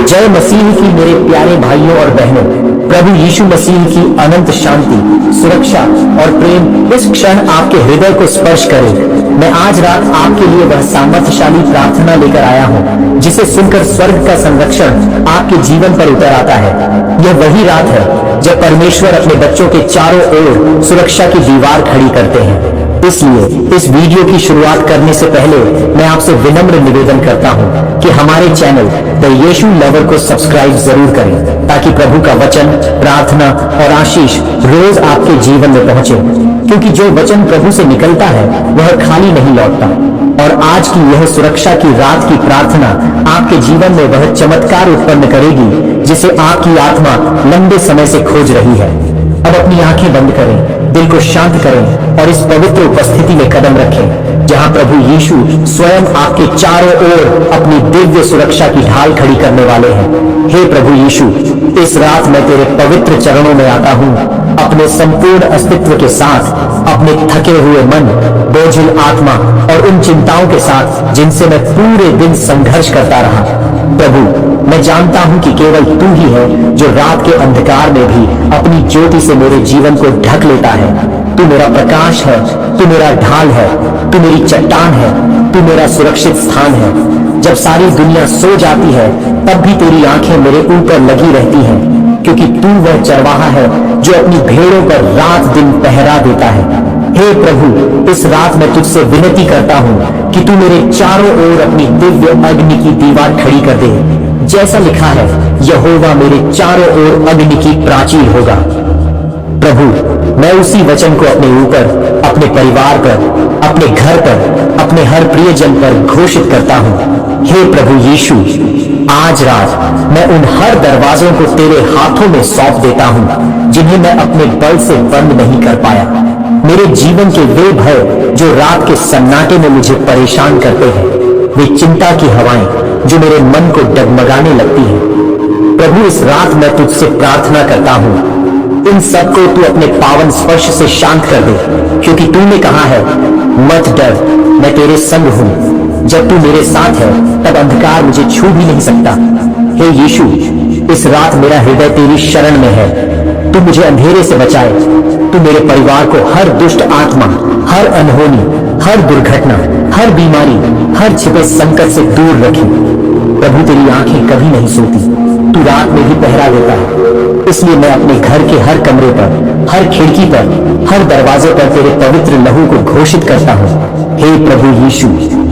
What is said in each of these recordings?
जय मसीह की मेरे प्यारे भाइयों और बहनों, प्रभु यीशु मसीह की अनंत शांति, सुरक्षा और प्रेम इस क्षण आपके हृदय को स्पर्श करे। मैं आज रात आपके लिए वह सामर्थ्यशाली प्रार्थना लेकर आया हूँ जिसे सुनकर स्वर्ग का संरक्षण आपके जीवन पर उतर आता है। यह वही रात है जब परमेश्वर अपने बच्चों के चारों ओर सुरक्षा की दीवार खड़ी करते हैं। इसलिए इस वीडियो की शुरुआत करने से पहले मैं आपसे विनम्र निवेदन करता हूं कि हमारे चैनल द यीशु लवर को सब्सक्राइब जरूर करें ताकि प्रभु का वचन, प्रार्थना और आशीष रोज आपके जीवन में पहुंचे, क्योंकि जो वचन प्रभु से निकलता है वह खाली नहीं लौटता। और आज की यह सुरक्षा की रात की प्रार्थना आपके जीवन में वह चमत्कार उत्पन्न करेगी जिसे आपकी आत्मा लंबे समय से खोज रही है। अब अपनी आंखें बंद करें, दिल को शांत करें और इस पवित्र उपस्थिति में कदम रखें जहां प्रभु यीशु स्वयं आपके चारों ओर अपनी दिव्य सुरक्षा की ढाल खड़ी करने वाले हैं। हे प्रभु यीशु, इस रात मैं तेरे पवित्र चरणों में आता हूं, अपने संपूर्ण अस्तित्व के साथ, अपने थके हुए मन, बोझिल आत्मा और उन चिंताओं के साथ जिनसे मैं पूरे दिन संघर्ष करता रहा। प्रभु, मैं जानता हूं कि केवल तू ही है जो रात के अंधकार में भी अपनी ज्योति से मेरे जीवन को ढक लेता है। तू मेरा प्रकाश है, तू मेरा ढाल है, तू मेरी चट्टान है, तू मेरा सुरक्षित स्थान है। जब सारी दुनिया सो जाती है तब भी तेरी आंखें मेरे ऊपर लगी रहती हैं, क्योंकि तू वह चरवाहा है जो अपनी भेड़ों पर रात दिन पहरा देता है। हे प्रभु, इस रात मैं तुझसे विनती करता हूँ कि तू मेरे चारों ओर अपनी दिव्य अग्नि की दीवार खड़ी कर दे। जैसा लिखा है, यहोवा मेरे चारों ओर अग्नि की प्राचीर होगा। प्रभु, मैं उसी वचन को अपने ऊपर, अपने परिवार पर, अपने घर पर, अपने हर प्रियजन पर घोषित करता हूँ। हे प्रभु यीशु, आज रात मैं उन हर दरवाजों को तेरे हाथों में सौंप देता हूँ जिन्हें मैं अपने बल से बंद नहीं कर पाया। मेरे जीवन के वे भय जो रात के सन्नाटे में मुझे परेशान करते हैं, वे चिंता की हवाएं जो मेरे मन को डगमगाने लगती हैं। प्रभु, इस रात मैं तुझसे प्रार्थना करता हूँ, इन सबको तू अपने पावन स्पर्श से शांत कर दे, क्योंकि तूने कहा है, मत डर, मैं तेरे संग हूँ। जब तू मेरे साथ है तब अंधकार मुझे छू भी नहीं सकता। हे यीशु, इस रात मेरा हृदय तेरी शरण में है। तू मुझे अंधेरे से बचाए, तू मेरे परिवार को हर दुष्ट आत्मा, हर अनहोनी, हर दुर्घटना, हर बीमारी, हर छिपे संकट से दूर रखे। प्रभु, तेरी आंखें कभी नहीं सोती, तू रात में भी पहरा देता है। इसलिए मैं अपने घर के हर कमरे पर, हर खिड़की पर, हर दरवाजे पर तेरे पवित्र लहू को घोषित करता हूँ। हे प्रभु यीशु,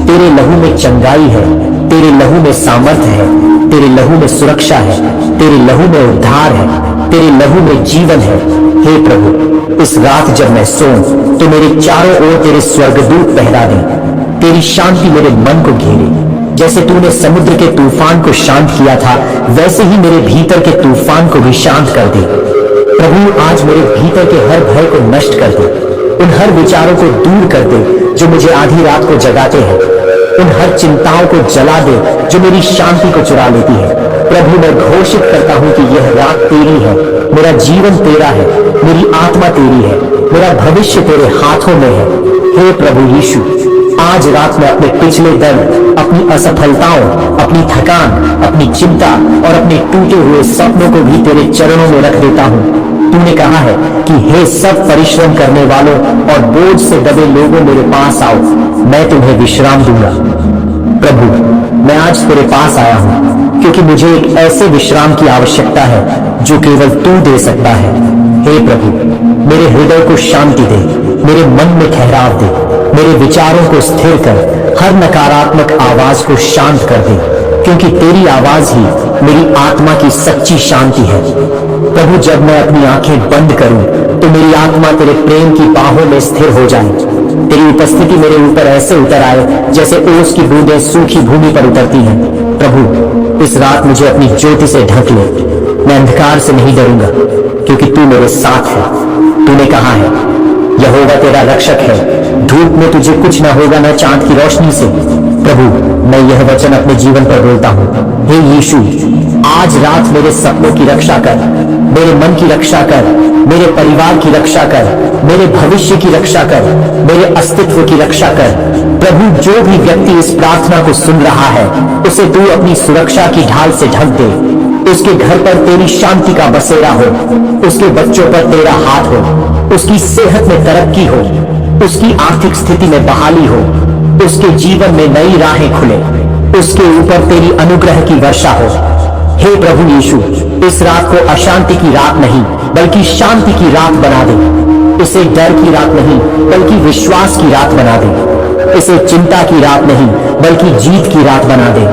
तेरे लहू में चंगाई है, तेरे लहू में सामर्थ्य है, तेरे लहू में सुरक्षा है, तेरे लहू में उद्धार है, तेरे लहू में जीवन है। हे प्रभु, इस रात जब मैं सोऊं तो मेरे चारों ओर तेरे स्वर्गदूत पहरा दें, तेरी शांति मेरे मन को घेरे। जैसे तूने समुद्र के तूफान को शांत किया था, वैसे ही मेरे भीतर के तूफान को भी शांत कर दे। प्रभु, आज मेरे भीतर के हर भय को नष्ट कर दे, उन हर विचारों को दूर कर दे जो मुझे आधी रात को जगाते हैं, उन हर चिंताओं को जला दे जो मेरी शांति को चुरा लेती है। प्रभु, मैं घोषित करता हूँ कि यह रात तेरी है, मेरा जीवन तेरा है, मेरी आत्मा तेरी है, मेरा भविष्य तेरे हाथों में है। हे प्रभु यीशु, आज रात मैं अपने पिछले दर्द, अपनी असफलताओं, अपनी थकान, अपनी चिंता और अपने टूटे हुए सपनों को भी तेरे चरणों में रख देता हूँ। तूने कहा है कि हे सब परिश्रम करने वालों और बोझ से दबे लोगों, मेरे पास आओ, मैं तुम्हें विश्राम दूंगा। प्रभु, मैं आज तेरे पास आया हूँ क्योंकि मुझे एक ऐसे विश्राम की आवश्यकता है जो केवल तू दे सकता है। हे प्रभु, मेरे हृदय को शांति दे, मेरे मन में ठहराव दे, मेरे विचारों को स्थिर कर, हर नकारात्मक आवाज को शांत कर दे, क्योंकि तेरी आवाज ही मेरी आत्मा की सच्ची शांति है। प्रभु, जब मैं अपनी आंखें बंद करूं तो मेरी आत्मा तेरे प्रेम की बाहों में स्थिर हो जाए। तेरी उपस्थिति मेरे ऊपर ऐसे उतर आए जैसे ओस की बूंदें सूखी भूमि पर उतरती हैं। प्रभु, इस रात मुझे अपनी ज्योति से ढक ले। मैं अंधकार से नहीं डरूंगा, क्योंकि तू मेरे साथ है। तूने कहा है, यहोवा तेरा रक्षक है, धूप में तुझे कुछ ना होगा, न चांद की रोशनी से। प्रभु, मैं यह वचन अपने जीवन पर बोलता हूँ। हे यीशु, आज रात मेरे सपनों की रक्षा कर, मेरे मन की रक्षा कर, मेरे परिवार की रक्षा कर, मेरे भविष्य की रक्षा कर, मेरे अस्तित्व की रक्षा कर। प्रभु, जो भी व्यक्ति इस प्रार्थना को सुन रहा है, उसे तू अपनी सुरक्षा की ढाल से ढक दे। उसके घर पर तेरी शांति का बसेरा हो, उसके बच्चों पर तेरा हाथ हो, उसकी सेहत में तरक्की हो, उसकी आर्थिक स्थिति में बहाली हो, उसके जीवन में नई राहें खुले, उसके ऊपर तेरी अनुग्रह की वर्षा हो। हे प्रभु यीशु, इस रात को अशांति की रात नहीं बल्कि शांति की रात बना दे। इसे डर की रात नहीं बल्कि विश्वास की रात बना दे। इसे चिंता की रात नहीं बल्कि जीत की रात बना दे।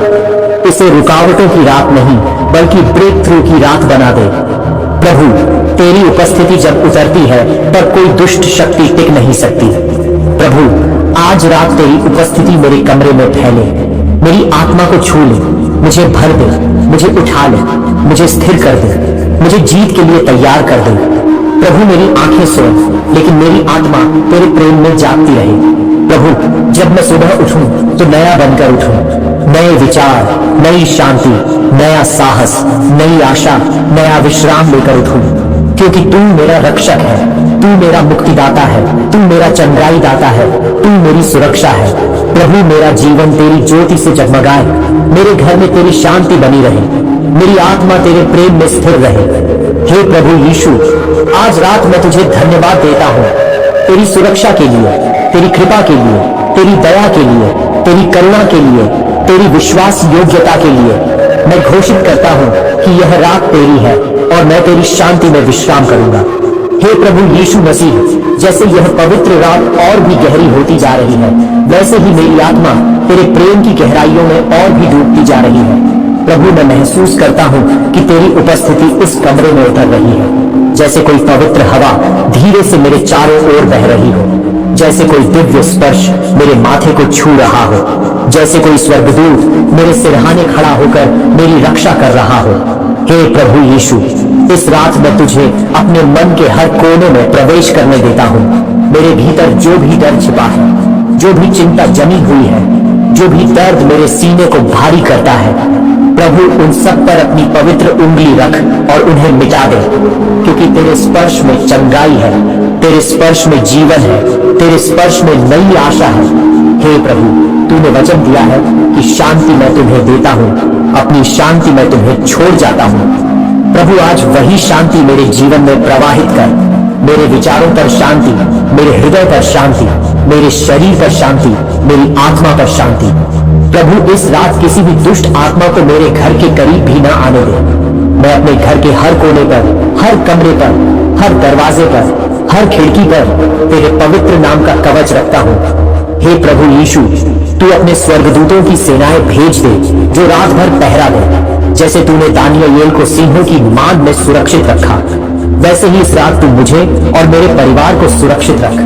इसे रुकावटों की रात नहीं बल्कि ब्रेक थ्रू की रात बना दे। प्रभु, तेरी उपस्थिति जब उतरती है तब कोई दुष्ट शक्ति टिक नहीं सकती। प्रभु, आज रात तेरी उपस्थिति मेरे कमरे में फैले, मेरी आत्मा को छू ले, मुझे भर दे, मुझे उठा ले, मुझे स्थिर कर दे, मुझे जीत के लिए तैयार कर दे। प्रभु, मेरी आंखें सोए लेकिन मेरी आत्मा तेरे प्रेम में जागती रहे। प्रभु, जब मैं सुबह उठूं तो नया बनकर उठूं, नए विचार, नई शांति, नया साहस, नई आशा, नया विश्राम लेकर उठूं, क्योंकि तू मेरा रक्षक है, तू मेरा मुक्तिदाता है, तू मेरा चंगाई दाता है, तू मेरी सुरक्षा है। प्रभु, मेरा जीवन तेरी ज्योति से जगमगाए, मेरे घर में तेरी शांति बनी रहे, मेरी आत्मा तेरे प्रेम में स्थिर रहे। हे प्रभु यीशु, आज रात मैं तुझे धन्यवाद देता हूँ, तेरी सुरक्षा के लिए, तेरी कृपा के लिए, तेरी दया के लिए, तेरी करुणा के लिए, तेरी विश्वास योग्यता के लिए। मैं घोषित करता हूँ कि यह रात तेरी है और मैं तेरी शांति में विश्राम करूंगा। हे प्रभु यीशु मसीह, जैसे यह पवित्र रात और भी गहरी होती जा रही है, वैसे ही मेरी आत्मा तेरे प्रेम की गहराइयों में और भी डूबती जा रही है। प्रभु, मैं महसूस करता हूँ कि तेरी उपस्थिति इस कमरे में उतर रही है, जैसे कोई पवित्र हवा धीरे से मेरे चारों ओर बह रही हो, जैसे कोई दिव्य स्पर्श मेरे माथे को छू रहा हो, जैसे कोई स्वर्गदूत मेरे सिरहाने खड़ा होकर मेरी रक्षा कर रहा हो। हे प्रभु यीशु, इस रात मैं तुझे अपने मन के हर कोने में प्रवेश करने देता हूँ। मेरे भीतर जो भी डर छिपा है, जो भी चिंता जमी हुई है, जो भी दर्द मेरे सीने को भारी करता है, प्रभु, उन सब पर अपनी पवित्र उंगली रख और उन्हें मिटा दे, क्योंकि तेरे स्पर्श में चंगाई है, तेरे स्पर्श में जीवन है, तेरे स्पर्श में नई आशा है। हे प्रभु, तूने वचन दिया है कि शांति मैं तुम्हें देता हूँ, अपनी शांति मैं तुम्हें छोड़ जाता हूँ। प्रभु, आज वही शांति मेरे जीवन में प्रवाहित कर। मेरे विचारों पर शांति, मेरे हृदय पर शांति, मेरे शरीर पर शांति, मेरी आत्मा पर शांति। प्रभु, इस रात किसी भी दुष्ट आत्मा को मेरे घर के करीब भी ना आने दे। मैं अपने घर के हर कोने पर, हर कमरे पर, हर दरवाजे पर, हर खिड़की पर तेरे पवित्र नाम का कवच रखता हूँ। हे प्रभु यीशु, तू अपने स्वर्गदूतों की सेनाएं भेज दे जो रात भर पहरा दे। जैसे तूने दानियेल को सिंहों की मांद में सुरक्षित रखा, वैसे ही इस रात तू मुझे और मेरे परिवार को सुरक्षित रख।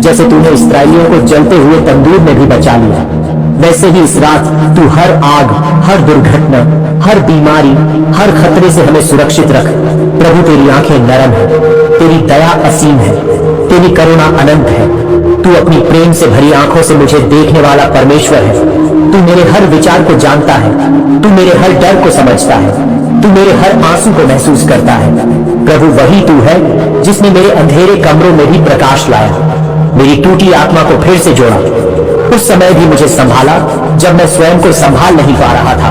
जैसे तूने इस्राएलियों को जलते हुए तंदूर में भी बचा लिया, वैसे ही इस रात तू हर आग, हर दुर्घटना, हर बीमारी, हर खतरे से हमें सुरक्षित रख। प्रभु, तेरी आंखें नरम है, तेरी दया असीम है, तेरी करुणा अनंत है। तू अपनी प्रेम से भरी आंखों से मुझे देखने वाला परमेश्वर है। तू मेरे हर विचार को जानता है, तू मेरे हर डर को समझता है, तू मेरे हर आंसू को महसूस करता है। प्रभु, वही तू है जिसने मेरे अंधेरे कमरों में भी प्रकाश लाया, मेरी टूटी आत्मा को फिर से जोड़ा। उस समय भी मुझे संभाला जब मैं स्वयं को संभाल नहीं पा रहा था।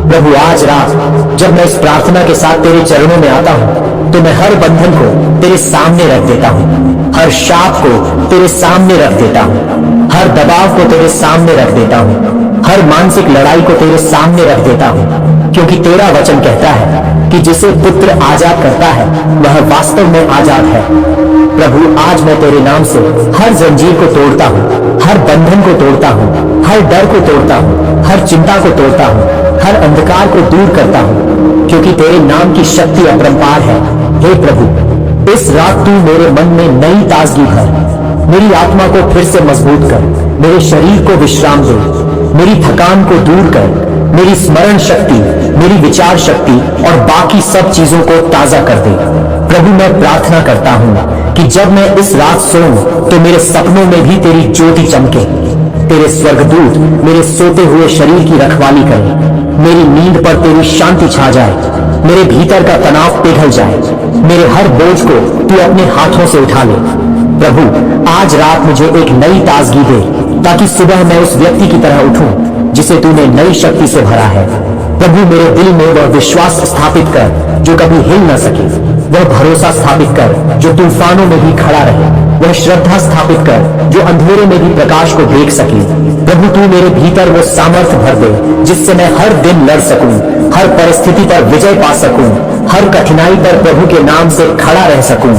प्रभु, आज रात जब मैं इस प्रार्थना के साथ तेरे चरणों में आता हूँ तो मैं हर बंधन को तेरे सामने रख देता हूँ, हर शाप को तेरे सामने रख देता हूँ, हर दबाव को तेरे सामने रख देता हूँ, हर मानसिक लड़ाई को तेरे सामने रख देता हूँ, क्योंकि तेरा वचन कहता है कि जिसे पुत्र आजाद करता है वह वास्तव में आजाद है। प्रभु, आज मैं तेरे नाम से हर जंजीर को तोड़ता हूँ, हर बंधन को तोड़ता हूँ, हर डर को तोड़ता हूँ, हर चिंता को तोड़ता हूँ, हर अंधकार को दूर करता हूँ, क्योंकि तेरे नाम की शक्ति अपरंपार है। हे प्रभु, इस रात तू मेरे मन में नई ताजगी भर, मेरी आत्मा को फिर से मजबूत कर, मेरे शरीर को विश्राम दे, मेरी थकान को दूर कर, मेरी स्मरण शक्ति, मेरी विचार शक्ति और बाकी सब चीजों को ताजा कर दे। प्रभु, मैं प्रार्थना करता हूँ कि जब मैं इस रात सोऊं तो मेरे सपनों में भी तेरी ज्योति चमके, तेरे स्वर्गदूत मेरे सोते हुए शरीर की रखवाली करें, मेरी नींद पर तेरी शांति छा जाए, मेरे भीतर का तनाव पिघल जाए, मेरे हर बोझ को तू अपने हाथों से उठा ले। प्रभु आज रात मुझे एक नई ताजगी दे, ताकि सुबह मैं उस व्यक्ति की तरह उठूं जिसे तूने नई शक्ति से भरा है। प्रभु मेरे दिल में वह विश्वास स्थापित कर जो कभी हिल न सके, वह भरोसा स्थापित कर जो तूफानों में भी खड़ा रहे, वह श्रद्धा स्थापित कर जो अंधेरे में भी प्रकाश को देख सके। प्रभु तू मेरे भीतर वो सामर्थ्य भर दे जिससे मैं हर दिन लड़ सकूं, हर परिस्थिति पर विजय पा सकूं, हर कठिनाई पर प्रभु के नाम से खड़ा रह सकूं।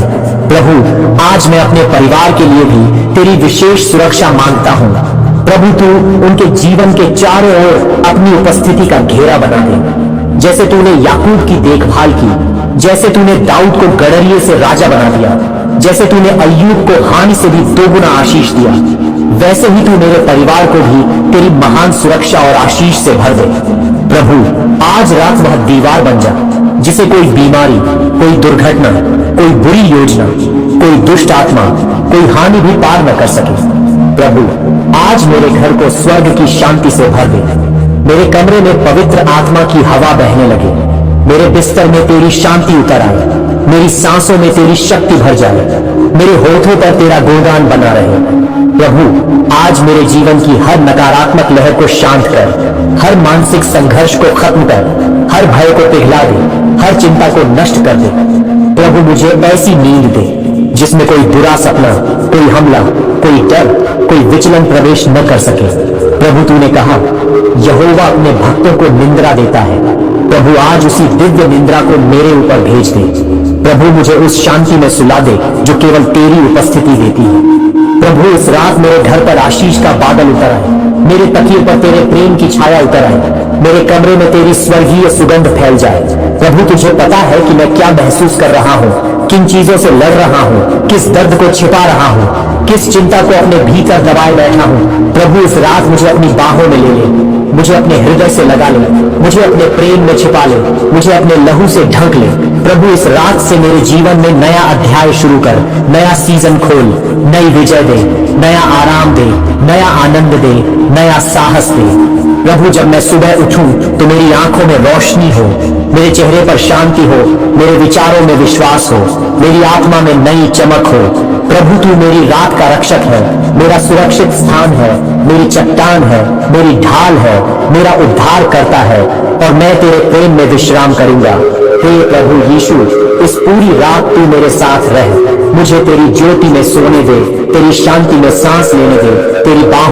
प्रभु आज मैं अपने परिवार के लिए भी तेरी विशेष सुरक्षा मांगता हूं। प्रभु तू उनके जीवन के चारों ओर अपनी उपस्थिति का घेरा बना दे, जैसे तूने याकूब की देखभाल की, जैसे तूने दाऊद को गड़रिये से राजा बना दिया, जैसे तूने अय्यूब को हानि से भी दोगुना आशीष दिया, वैसे ही तू मेरे परिवार को भी तेरी महान सुरक्षा और आशीष से भर दे। प्रभु आज रात वह दीवार बन जा जिसे कोई बीमारी, कोई दुर्घटना, कोई बुरी योजना, कोई दुष्ट आत्मा, कोई हानि भी पार न कर सके। प्रभु आज मेरे घर को स्वर्ग की शांति से भर दे, मेरे कमरे में पवित्र आत्मा की हवा बहने लगे, मेरे बिस्तर में तेरी शांति उतर आए, मेरी सांसों में तेरी शक्ति भर जाए, मेरे होठों पर तेरा गुणगान बना रहे। प्रभु आज मेरे जीवन की हर नकारात्मक लहर को शांत कर, हर मानसिक संघर्ष को खत्म कर, हर भय को पिघला दे, हर चिंता को नष्ट कर दे। प्रभु मुझे ऐसी नींद दे जिसमें कोई बुरा सपना, कोई हमला, कोई डर, कोई विचलन प्रवेश न कर सके। प्रभु तूने कहा यहोवा अपने भक्तों को निंद्रा देता है। प्रभु आज उसी दिव्य निंद्रा को मेरे ऊपर भेज दे। प्रभु मुझे उस शांति में सुला दे जो केवल तेरी उपस्थिति देती है। प्रभु इस रात मेरे घर पर आशीष का बादल उतर आए, मेरे तकिए पर तेरे प्रेम की छाया उतर आए, मेरे कमरे में तेरी स्वर्गीय सुगंध फैल जाए। प्रभु तुझे पता है कि मैं क्या महसूस कर रहा हूँ, किन चीजों से लड़ रहा हूँ, किस दर्द को छिपा रहा हूँ, किस चिंता को अपने भीतर दबाए बैठा हूँ। प्रभु इस रात मुझे अपनी बाहों में ले ले, मुझे अपने हृदय से लगा ले, मुझे अपने प्रेम में छिपा ले, मुझे अपने लहू से ढक ले। प्रभु इस रात से मेरे जीवन में नया अध्याय शुरू कर, नया सीजन खोल, नई विजय दे, नया आराम दे, नया आनंद दे, नया साहस दे। प्रभु जब मैं सुबह उठूं तो मेरी आंखों में रोशनी हो, मेरे चेहरे पर शांति हो, मेरे विचारों में विश्वास हो, मेरी आत्मा में नई चमक हो। प्रभु तू मेरी रात का रक्षक है, मेरा सुरक्षित स्थान है, मेरी चट्टान है, मेरी ढाल है, मेरा उद्धार करता है और मैं तेरे प्रेम में विश्राम करूंगा। हे प्रभु यीशु इस पूरी रात तू मेरे साथ रह, मुझे तेरी ज्योति में सोने दे, तेरी शांति में सांस लेने दे, तेरी बाहों